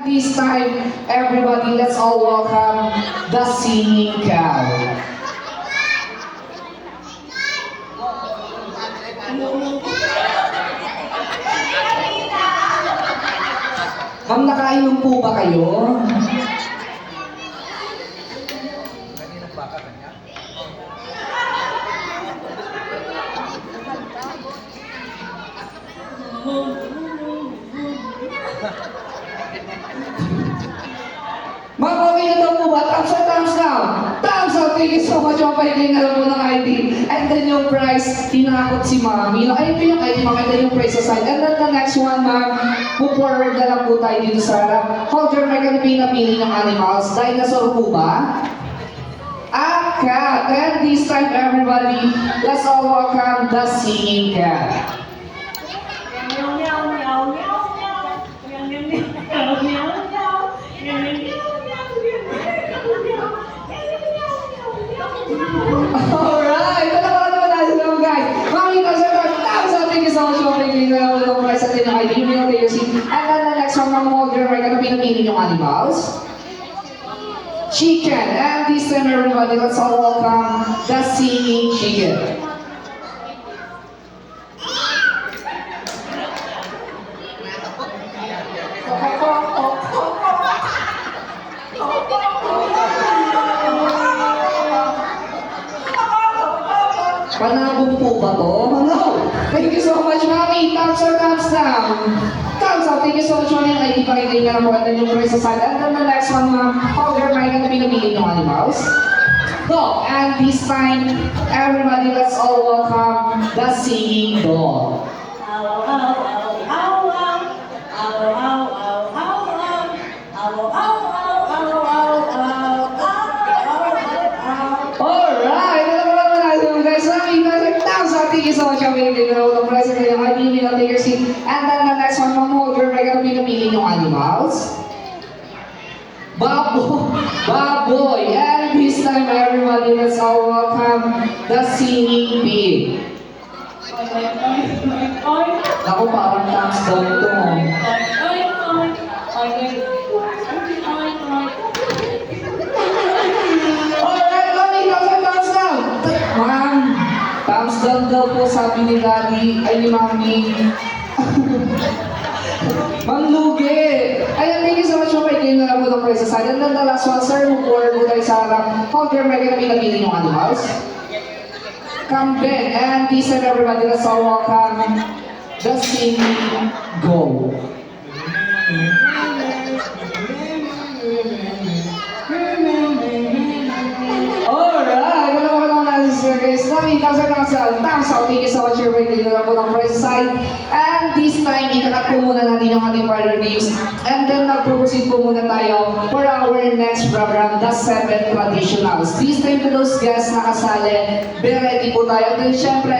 This time, everybody, let's all welcome the singing cow. Ma'am, nakainom po ba kayo? Ma'am, okay na daw po ba? Thumbs up, thumbs down. Thumbs up, thank you so much. Mapahigay na lang po ng ID. And then yung prize, tinakot si Mami. Ayun po yung ID, makita yung prize sa side. And then the next one, ma'am, move forward na lang po tayo dito sa harap. Hold your mic and pinapili ng animals. Dinosaur po ba? Cat. And this time, everybody, let's all welcome the singing cat. Alright, ito na naman natin naman guys. Makikita sa mga thumbs up. Thank you so much for picking na ng prize at din ng ID. You know, take your seat. And then the next one, mga holder, right, ano pinapili yung animals? Chicken. And this time, everybody, let's all welcome the singing chicken. Panabong po ba to? Hello! Thank you so much, Mami! Thumbs up, thumbs down! Thumbs up! Thank you so much, Mami! Ay, ipakita nga na po at yung prize sa side. And then the next one, ma'am, how they're mic na pinapili yung animals. Dog! And this time, everybody, let's all welcome the singing dog. Thank you so much, Mami. The present ng ID, will take your seat. And then the next one, ma'am, holder, may gano'n pinapili yung animals. Baboy. And this time, everybody, let's all welcome the singing pig. Ako, parang thumbs down ito mo. Alright, Mami, thumbs down. Ma'am, thumbs down daw po, sabi ni Daddy, ay ni Mami. Ma'am Lugi! Ayan, thank you so much for pagkain na lang po ng prize sa side. And then the last one, sir, move forward po tayo sa harap. Hold your mic and pinapili yung animals. Kambing. And this time, everybody, let's all welcome the singing go. Thumbs up, thank you so much for bringing na lang po ng prize side. And this time, ikakat po muna natin yung ating partner games. And then, nag-proceed po muna tayo for our next program, the 7 Traditionals. This time to those guests na kasali, be ready po tayo. And then, syempre,